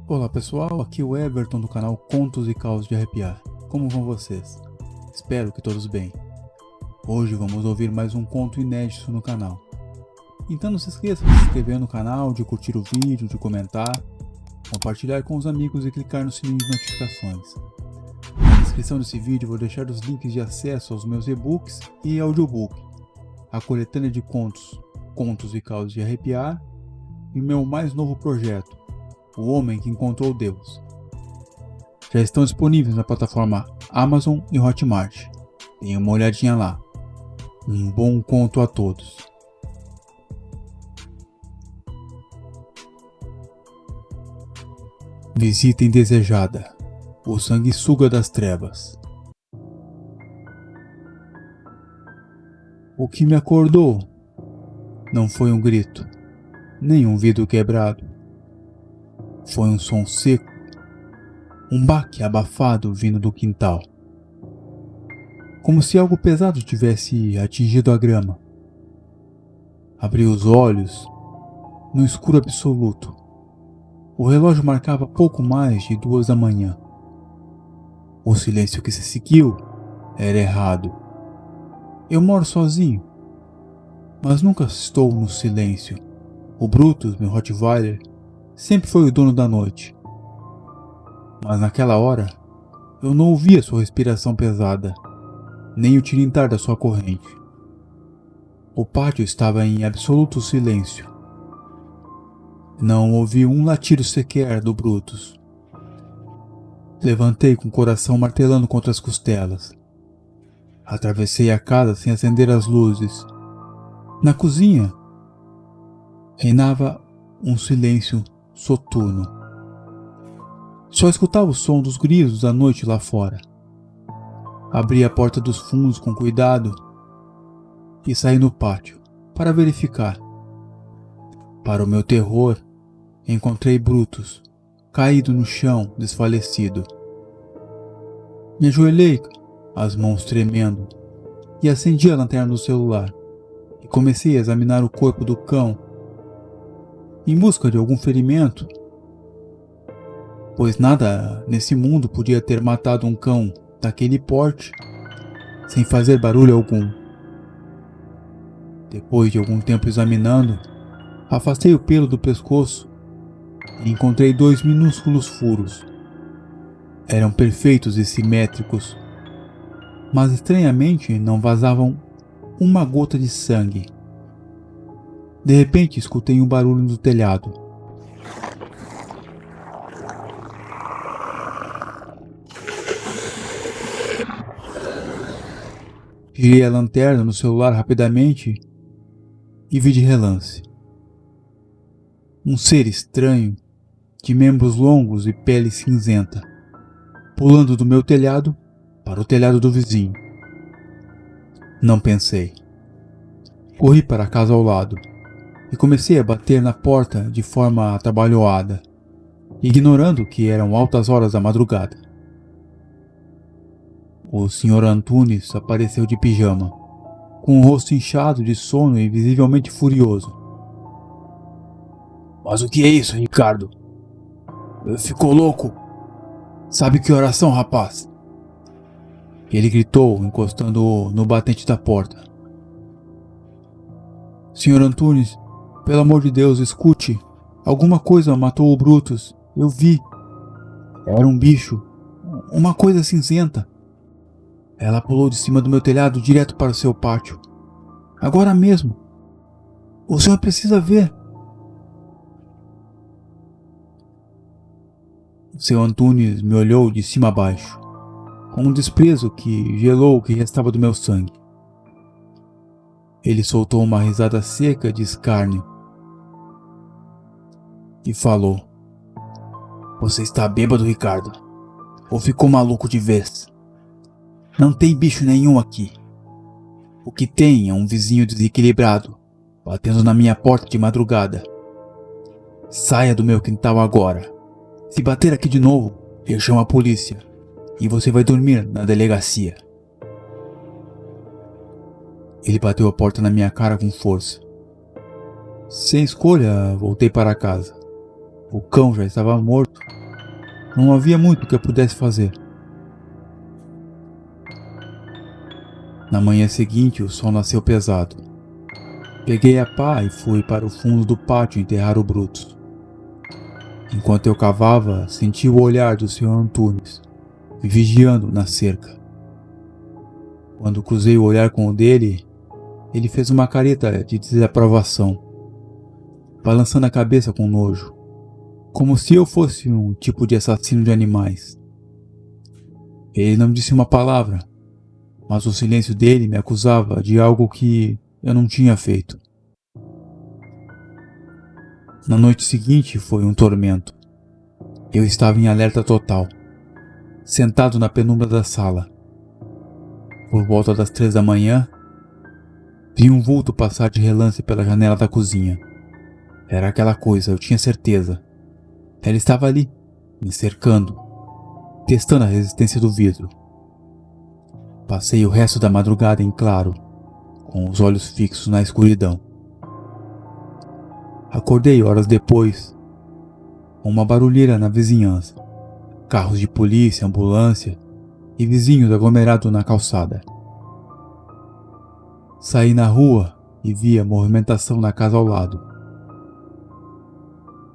Olá pessoal, aqui é o Everton do canal Contos e Causos de Arrepiar. Como vão vocês? Espero que todos bem. Hoje vamos ouvir mais um conto inédito no canal. Então não se esqueça de se inscrever no canal, de curtir o vídeo, de comentar, compartilhar com os amigos e clicar no sininho de notificações. Na descrição desse vídeo vou deixar os links de acesso aos meus e-books e audiobook, a coletânea de contos e causos de arrepiar e o meu mais novo projeto, O Homem que Encontrou Deus. Já estão disponíveis na plataforma Amazon e Hotmart. Deem uma olhadinha lá. Um bom conto a todos. Visita indesejada. O sanguessuga das trevas. O que me acordou não foi um grito, nem um vidro quebrado. Foi um som seco, um baque abafado vindo do quintal. Como se algo pesado tivesse atingido a grama. Abri os olhos, no escuro absoluto. O relógio marcava pouco mais de 2 da manhã. O silêncio que se seguiu era errado. Eu moro sozinho, mas nunca estou no silêncio. O Brutus, meu Rottweiler, sempre foi o dono da noite. Mas naquela hora, eu não ouvia sua respiração pesada, nem o tilintar da sua corrente. O pátio estava em absoluto silêncio. Não ouvi um latido sequer do Brutus. Levantei com o coração martelando contra as costelas. Atravessei a casa sem acender as luzes. Na cozinha, reinava um silêncio soturno. Só escutava o som dos grilos da noite lá fora. Abri a porta dos fundos com cuidado e saí no pátio para verificar. Para o meu terror, encontrei Brutus caído no chão, desfalecido. Me ajoelhei, as mãos tremendo, e acendi a lanterna do celular e comecei a examinar o corpo do cão em busca de algum ferimento, pois nada nesse mundo podia ter matado um cão daquele porte sem fazer barulho algum. Depois de algum tempo examinando, afastei o pelo do pescoço e encontrei 2 minúsculos furos. Eram perfeitos e simétricos, mas estranhamente não vazavam uma gota de sangue. De repente escutei um barulho no telhado. Girei a lanterna no celular rapidamente e vi de relance um ser estranho, de membros longos e pele cinzenta, pulando do meu telhado para o telhado do vizinho. Não pensei. Corri para a casa ao lado e comecei a bater na porta de forma atabalhoada, ignorando que eram altas horas da madrugada. O Sr. Antunes apareceu de pijama, com o rosto inchado de sono e visivelmente furioso. Mas o que é isso, Ricardo? Ficou louco? Sabe que oração, rapaz? Ele gritou, encostando no batente da porta. Sr. Antunes, pelo amor de Deus, escute. Alguma coisa matou o Brutus. Eu vi. Era um bicho. Uma coisa cinzenta. Ela pulou de cima do meu telhado direto para o seu pátio. Agora mesmo. O senhor precisa ver. O Sr. Antunes me olhou de cima a baixo, com um desprezo que gelou o que restava do meu sangue. Ele soltou uma risada seca de escárnio e falou: Você está bêbado, Ricardo? Ou ficou maluco de vez? Não tem bicho nenhum aqui. O que tem é um vizinho desequilibrado, batendo na minha porta de madrugada. Saia do meu quintal agora. Se bater aqui de novo, eu chamo a polícia. e você vai dormir na delegacia. Ele bateu a porta na minha cara com força. Sem escolha, voltei para casa. O cão já estava morto. Não havia muito que eu pudesse fazer. Na manhã seguinte, o sol nasceu pesado. Peguei a pá e fui para o fundo do pátio enterrar o Brutus. Enquanto eu cavava, senti o olhar do Sr. Antunes, me vigiando na cerca. Quando cruzei o olhar com o dele, ele fez uma careta de desaprovação, balançando a cabeça com nojo, como se eu fosse um tipo de assassino de animais. Ele não disse uma palavra, mas o silêncio dele me acusava de algo que eu não tinha feito. Na noite seguinte foi um tormento. Eu estava em alerta total, sentado na penumbra da sala. Por volta das 3 da manhã, vi um vulto passar de relance pela janela da cozinha. Era aquela coisa, eu tinha certeza. Ela estava ali, me cercando, testando a resistência do vidro. Passei o resto da madrugada em claro, com os olhos fixos na escuridão. Acordei horas depois, com uma barulheira na vizinhança, carros de polícia, ambulância e vizinhos aglomerados na calçada. Saí na rua e vi a movimentação na casa ao lado.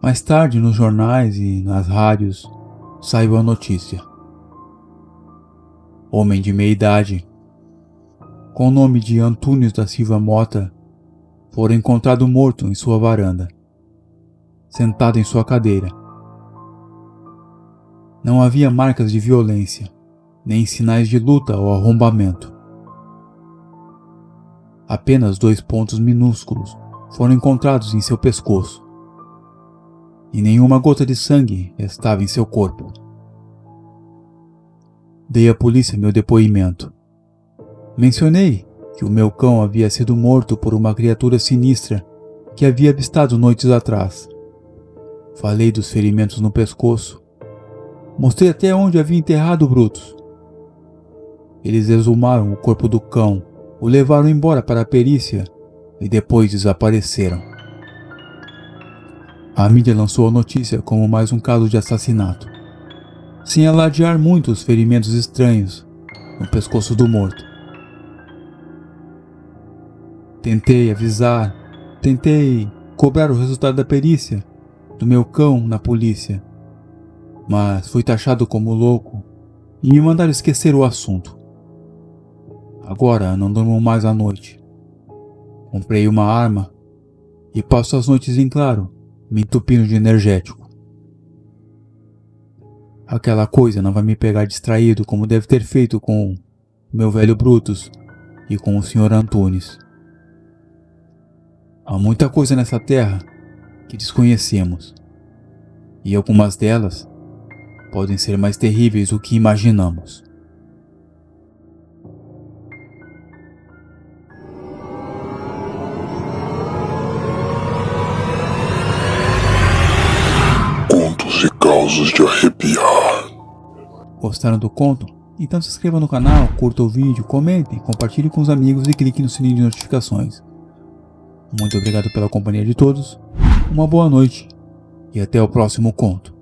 Mais tarde, nos jornais e nas rádios, saiu a notícia. Homem de meia idade, com o nome de Antunes da Silva Mota, fora encontrado morto em sua varanda, sentado em sua cadeira. Não havia marcas de violência, nem sinais de luta ou arrombamento. Apenas 2 pontos minúsculos foram encontrados em seu pescoço, e nenhuma gota de sangue estava em seu corpo. Dei à polícia meu depoimento. Mencionei que o meu cão havia sido morto por uma criatura sinistra que havia avistado noites atrás. Falei dos ferimentos no pescoço. Mostrei até onde havia enterrado o Brutus. Eles exumaram o corpo do cão, o levaram embora para a perícia e depois desapareceram. A mídia lançou a notícia como mais um caso de assassinato, sem alardear muito os ferimentos estranhos no pescoço do morto. Tentei avisar, tentei cobrar o resultado da perícia do meu cão na polícia, mas fui taxado como louco e me mandaram esquecer o assunto. Agora não durmo mais à noite. Comprei uma arma e passo as noites em claro, me entupindo de energético. Aquela coisa não vai me pegar distraído como deve ter feito com o meu velho Brutus e com o Sr. Antunes. Há muita coisa nessa terra que desconhecemos, e algumas delas podem ser mais terríveis do que imaginamos. Contos e causos de arrepiar. Gostaram do conto? Então se inscreva no canal, curta o vídeo, comente, compartilhe com os amigos e clique no sininho de notificações. Muito obrigado pela companhia de todos, uma boa noite e até o próximo conto.